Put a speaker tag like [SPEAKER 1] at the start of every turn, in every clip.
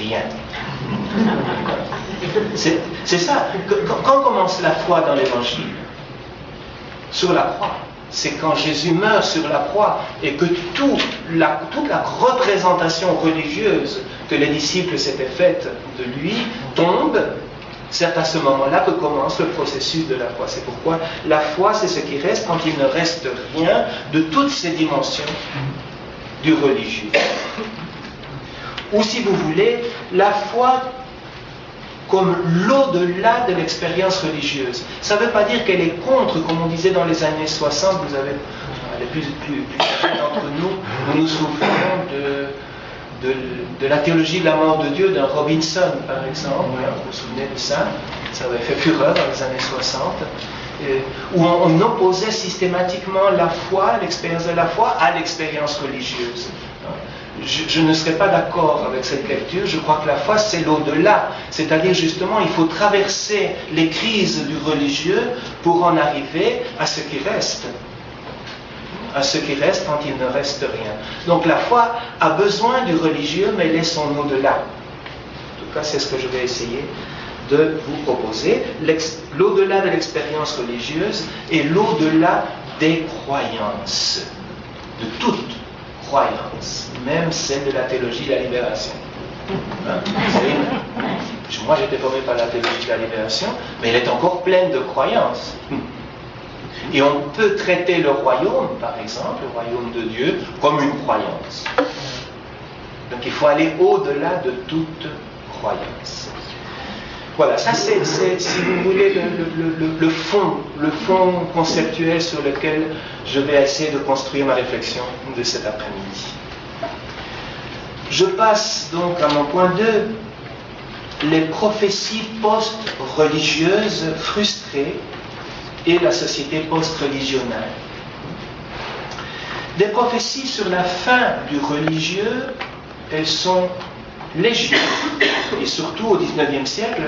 [SPEAKER 1] rien. C'est ça. Quand commence la foi dans l'Évangile? Sur la croix. C'est quand Jésus meurt sur la croix et que toute la représentation religieuse que les disciples s'étaient faite de lui tombe. C'est à ce moment-là que commence le processus de la foi. C'est pourquoi la foi, c'est ce qui reste quand il ne reste rien de toutes ces dimensions du religieux. Ou si vous voulez, la foi comme l'au-delà de l'expérience religieuse. Ça ne veut pas dire qu'elle est contre, comme on disait dans les années 60, vous avez, les plus jeunes d'entre nous, nous souvenons de la théologie de la mort de Dieu d'un Robinson, par exemple. Vous vous souvenez de ça? Ça avait fait fureur dans les années 60. Où on opposait systématiquement la foi, l'expérience de la foi, à l'expérience religieuse. Je ne serais pas d'accord avec cette lecture. Je crois que la foi, c'est l'au-delà. C'est-à-dire, justement, il faut traverser les crises du religieux pour en arriver à ce qui reste. À ce qui reste quand il ne reste rien. Donc la foi a besoin du religieux, mais elle est son au-delà. En tout cas, c'est ce que je vais essayer de vous proposer. L'au-delà de l'expérience religieuse et l'au-delà des croyances. De toute croyance, même celle de la théologie de la libération. Moi, j'étais formé par la théologie de la libération, mais elle est encore pleine de croyances. Et on peut traiter le royaume, par exemple, le royaume de Dieu, comme une croyance. Donc il faut aller au-delà de toute croyance. Voilà, ça c'est, si vous voulez, le fond conceptuel sur lequel je vais essayer de construire ma réflexion de cet après-midi. Je passe donc à mon point 2, les prophéties post-religieuses frustrées et la société post-religionnaire. Des prophéties sur la fin du religieux, elles sont légion, et surtout au XIXe siècle.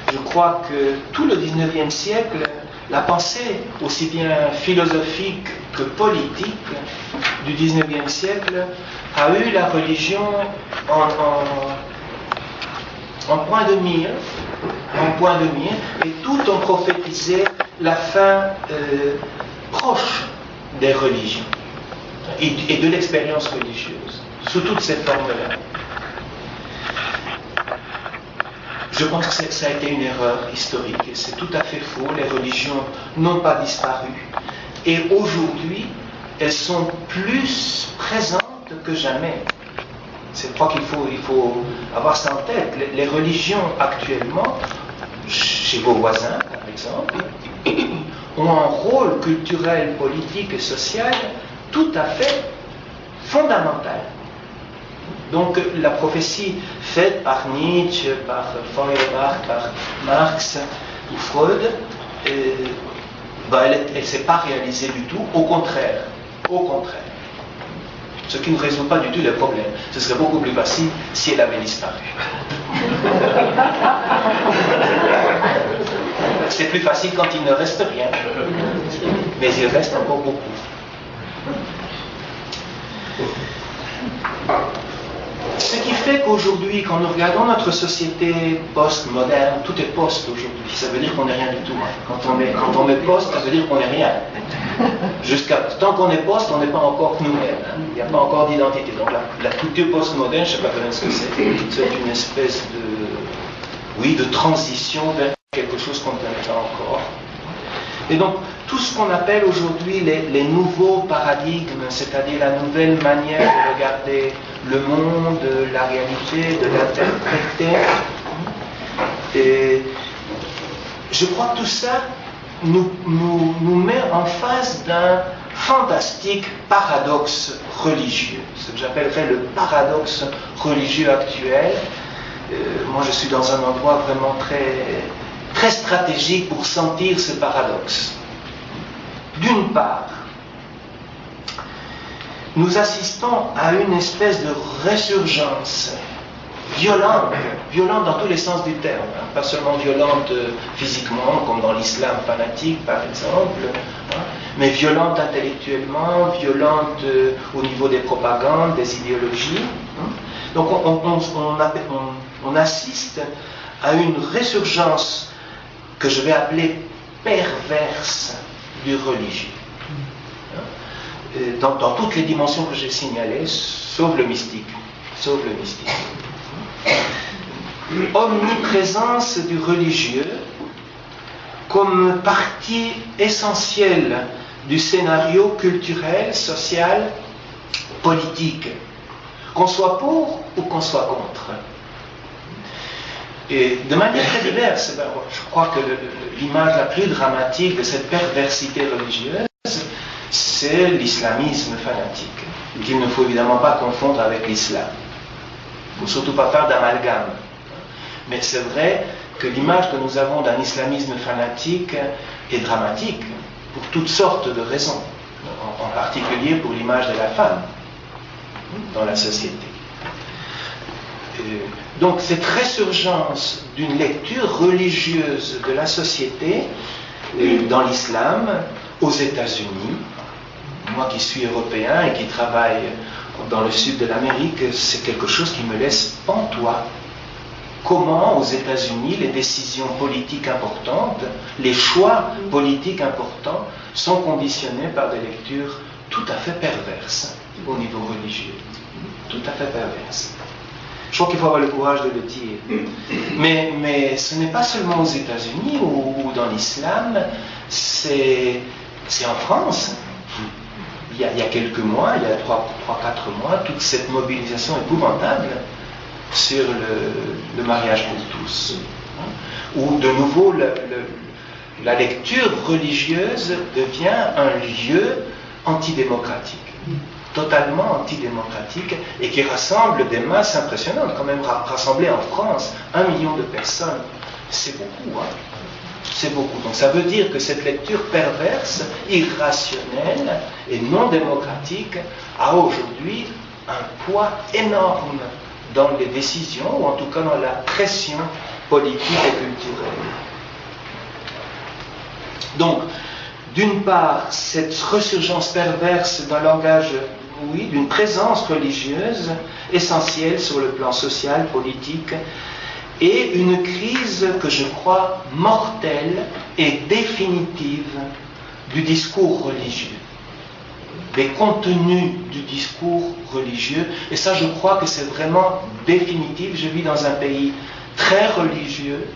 [SPEAKER 1] Je crois que tout le XIXe siècle, la pensée, aussi bien philosophique que politique, du XIXe siècle, a eu la religion en point de mire, et tout ont prophétisé la fin proche des religions et de l'expérience religieuse, sous toutes ces formes-là. Je pense que ça a été une erreur historique et c'est tout à fait faux. Les religions n'ont pas disparu. Et aujourd'hui, elles sont plus présentes que jamais. Je crois qu'il faut avoir ça en tête. Les religions actuellement, chez vos voisins par exemple, ont un rôle culturel, politique et social tout à fait fondamental. Donc la prophétie faite par Nietzsche, par Feuerbach, par Marx ou Freud, elle ne s'est pas réalisée du tout, au contraire. Ce qui ne résout pas du tout le problème. Ce serait beaucoup plus facile si elle avait disparu. C'est plus facile quand il ne reste rien. Mais il reste encore beaucoup. Ce qui fait qu'aujourd'hui, quand nous regardons notre société post-moderne, tout est post aujourd'hui. Ça veut dire qu'on n'est rien du tout. Quand on met post, ça veut dire qu'on n'est rien. Tant qu'on est post, on n'est pas encore nous-mêmes. Il n'y a pas encore d'identité. Donc la culture post-moderne, je ne sais pas ce que c'est. C'est une espèce de transition vers quelque chose qu'on ne connaît pas encore. Et donc, tout ce qu'on appelle aujourd'hui les nouveaux paradigmes, c'est-à-dire la nouvelle manière de regarder le monde, la réalité, de l'interpréter, et je crois que tout ça nous met en face d'un fantastique paradoxe religieux, ce que j'appellerais le paradoxe religieux actuel. Moi, je suis dans un endroit vraiment très stratégique pour sentir ce paradoxe. D'une part, nous assistons à une espèce de résurgence violente dans tous les sens du terme, pas seulement violente physiquement, comme dans l'islam fanatique par exemple, mais violente intellectuellement, violente au niveau des propagandes, des idéologies, Donc on assiste à une résurgence que je vais appeler perverse du religieux. Dans toutes les dimensions que j'ai signalées, sauf le mystique. Sauf le mystique. Omniprésence du religieux comme partie essentielle du scénario culturel, social, politique, qu'on soit pour ou qu'on soit contre. Et de manière très diverse, je crois que l'image la plus dramatique de cette perversité religieuse, c'est l'islamisme fanatique, qu'il ne faut évidemment pas confondre avec l'islam. Il ne faut surtout pas faire d'amalgame. Mais c'est vrai que l'image que nous avons d'un islamisme fanatique est dramatique pour toutes sortes de raisons, en particulier pour l'image de la femme dans la société. Donc cette résurgence d'une lecture religieuse de la société dans l'islam aux États-Unis, moi qui suis européen et qui travaille dans le sud de l'Amérique, c'est quelque chose qui me laisse pantois. Comment aux États-Unis les décisions politiques importantes, les choix politiques importants sont conditionnés par des lectures tout à fait perverses au niveau religieux. Tout à fait perverses. Je crois qu'il faut avoir le courage de le dire. Mais ce n'est pas seulement aux États-Unis ou dans l'islam, c'est en France. Il y a quelques mois, il y a 3-4 mois, toute cette mobilisation épouvantable sur le mariage pour tous. Où de nouveau la lecture religieuse devient un lieu antidémocratique. Totalement antidémocratique et qui rassemble des masses impressionnantes, quand même rassemblées en France, 1 million de personnes, c'est beaucoup, hein? C'est beaucoup. Donc ça veut dire que cette lecture perverse, irrationnelle et non démocratique a aujourd'hui un poids énorme dans les décisions, ou en tout cas dans la pression politique et culturelle. Donc, d'une part, cette resurgence perverse d'un langage, oui, d'une présence religieuse essentielle sur le plan social, politique, et une crise que je crois mortelle et définitive du discours religieux, des contenus du discours religieux, et ça je crois que c'est vraiment définitif. Je vis dans un pays très religieux,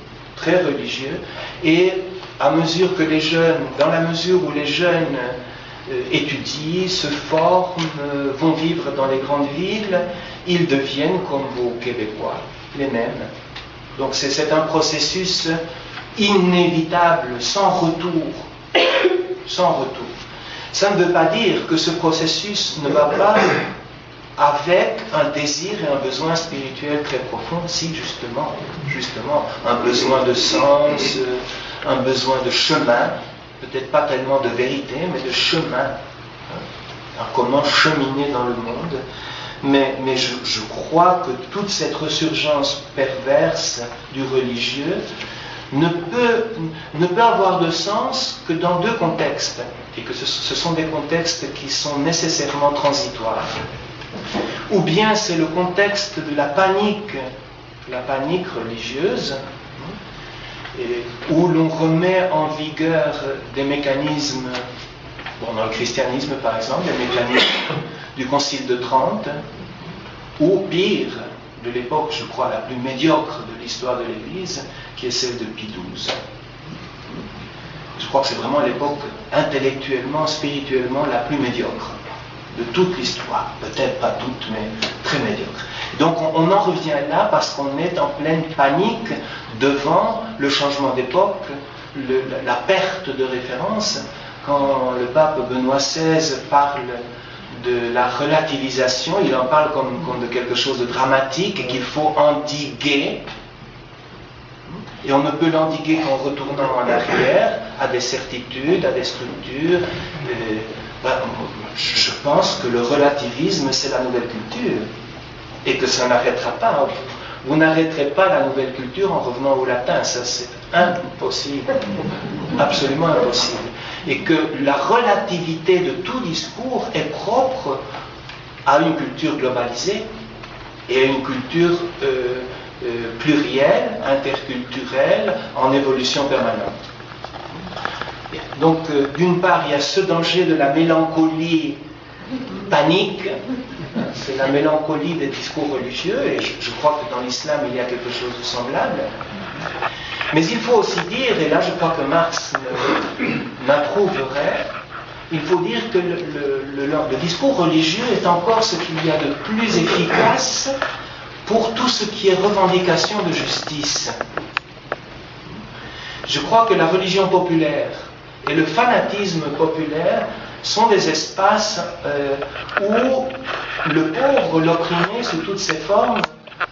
[SPEAKER 1] et à mesure que les jeunes, dans la mesure où les jeunes étudient, se forment, vont vivre dans les grandes villes, ils deviennent comme vos Québécois, les mêmes. Donc c'est un processus inévitable, sans retour. Sans retour. Ça ne veut pas dire que ce processus ne va pas avec un désir et un besoin spirituel très profond, si justement, un besoin de sens, un besoin de chemin, peut-être pas tellement de vérité, mais de chemin. Alors, comment cheminer dans le monde. Mais je crois que toute cette resurgence perverse du religieux ne peut avoir de sens que dans 2 contextes, et que ce sont des contextes qui sont nécessairement transitoires. Ou bien c'est le contexte de la panique religieuse, où l'on remet en vigueur des mécanismes, dans le christianisme par exemple, des mécanismes du Concile de Trente, ou pire, de l'époque, je crois, la plus médiocre de l'histoire de l'Église, qui est celle de Pie XII. Je crois que c'est vraiment l'époque intellectuellement, spirituellement la plus médiocre de toute l'histoire. Peut-être pas toute, mais très médiocre. Donc on en revient là parce qu'on est en pleine panique devant le changement d'époque, la perte de référence. Quand le pape Benoît XVI parle de la relativisation, il en parle comme de quelque chose de dramatique et qu'il faut endiguer. Et on ne peut l'endiguer qu'en retournant en arrière à des certitudes, à des structures. Je pense que le relativisme, c'est la nouvelle culture. Et que ça n'arrêtera pas. Vous n'arrêterez pas la nouvelle culture en revenant au latin. Ça, c'est impossible. Absolument impossible. Et que la relativité de tout discours est propre à une culture globalisée. et une culture plurielle, interculturelle, en évolution permanente. Donc, d'une part, il y a ce danger de la mélancolie panique, c'est la mélancolie des discours religieux, et je crois que dans l'islam, il y a quelque chose de semblable. Mais il faut aussi dire, et là je crois que Marx m'approuverait, il faut dire que le discours religieux est encore ce qu'il y a de plus efficace pour tout ce qui est revendication de justice. Je crois que la religion populaire et le fanatisme populaire sont des espaces où le pauvre, l'opprimé, sous toutes ses formes,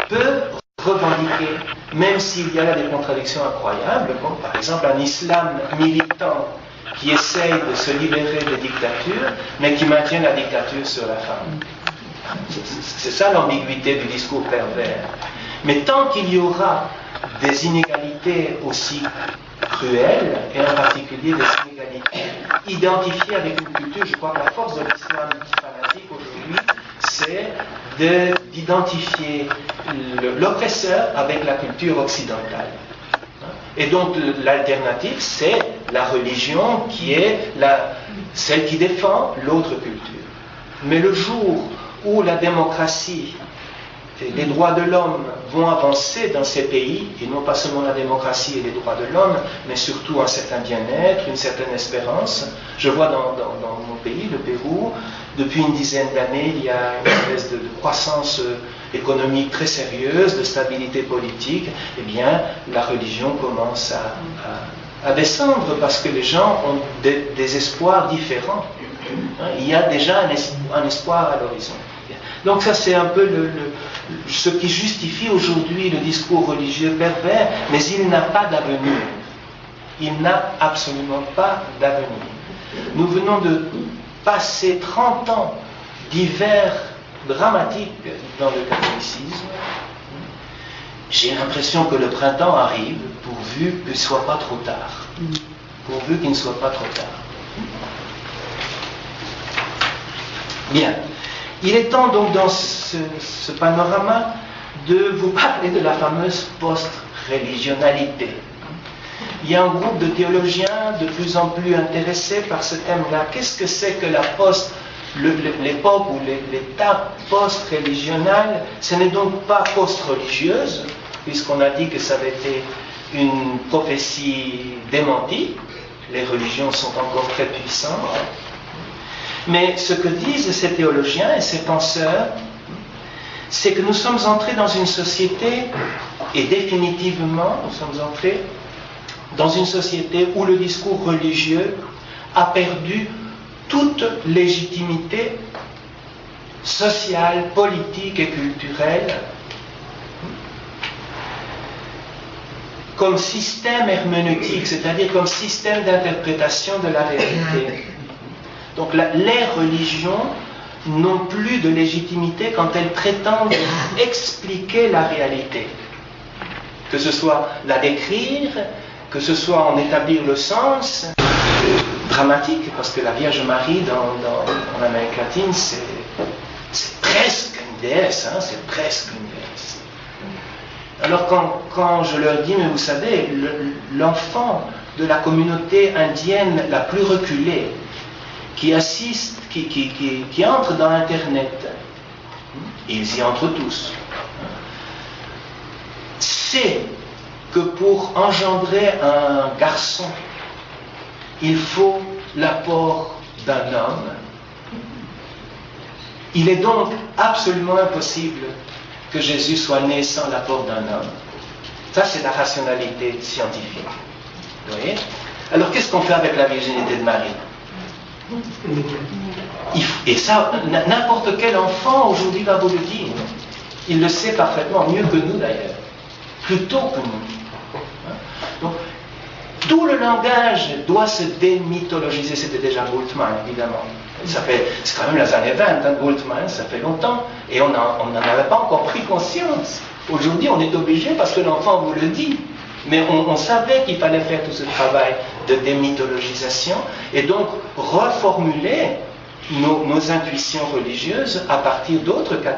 [SPEAKER 1] peut revendiquer, même s'il y a là des contradictions incroyables, comme par exemple un islam militant qui essaye de se libérer des dictatures, mais qui maintient la dictature sur la femme. C'est ça l'ambiguïté du discours pervers. Mais tant qu'il y aura des inégalités aussi cruelles, et en particulier des inégalités identifiées avec une culture, je crois que la force de l'islam fanatique aujourd'hui, c'est d'identifier l'oppresseur avec la culture occidentale. Et donc l'alternative, c'est la religion qui est celle qui défend l'autre culture. Mais le jour où la démocratie et les droits de l'homme vont avancer dans ces pays, et non pas seulement la démocratie et les droits de l'homme, mais surtout un certain bien-être, une certaine espérance. Je vois dans mon pays, le Pérou, depuis une dizaine d'années, il y a une espèce de croissance économique très sérieuse, de stabilité politique. Eh bien, la religion commence à descendre parce que les gens ont des espoirs différents. Il y a déjà un espoir à l'horizon. Donc ça, c'est un peu ce qui justifie aujourd'hui le discours religieux pervers, mais il n'a pas d'avenir. Il n'a absolument pas d'avenir. Nous venons de passer 30 ans d'hiver dramatique dans le catholicisme. J'ai l'impression que le printemps arrive, pourvu qu'il ne soit pas trop tard. Pourvu qu'il ne soit pas trop tard. Bien. Il est temps donc dans ce panorama de vous parler de la fameuse post-religionalité. Il y a un groupe de théologiens de plus en plus intéressés par ce thème-là. Qu'est-ce que c'est que l'époque ou l'étape post-religionale? Ce n'est donc pas post-religieuse, puisqu'on a dit que ça avait été une prophétie démentie. Les religions sont encore très puissantes. Mais ce que disent ces théologiens et ces penseurs, c'est que nous sommes entrés dans une société, et définitivement nous sommes entrés dans une société où le discours religieux a perdu toute légitimité sociale, politique et culturelle comme système herméneutique, c'est-à-dire comme système d'interprétation de la réalité. Donc les religions n'ont plus de légitimité quand elles prétendent expliquer la réalité. Que ce soit la décrire, que ce soit en établir le sens. Dramatique, parce que la Vierge Marie en Amérique latine, c'est presque une déesse, c'est presque une déesse. Alors quand je leur dis, mais vous savez, l'enfant de la communauté indienne la plus reculée, qui assiste, qui entre dans Internet, ils y entrent tous, sait que pour engendrer un garçon, il faut l'apport d'un homme. Il est donc absolument impossible que Jésus soit né sans l'apport d'un homme. Ça, c'est la rationalité scientifique. Vous voyez? Alors, qu'est-ce qu'on fait avec la virginité de Marie? Et ça, n'importe quel enfant aujourd'hui va vous le dire. Il le sait parfaitement, mieux que nous d'ailleurs. Plutôt que nous. Donc, tout le langage doit se démythologiser. C'était déjà Bultmann, évidemment. C'est quand même les années 20, Bultmann, ça fait longtemps. Et on n'en avait pas encore pris conscience. Aujourd'hui, on est obligé parce que l'enfant vous le dit. Mais on savait qu'il fallait faire tout ce travail de démythologisation et donc reformuler nos intuitions religieuses à partir d'autres catégories.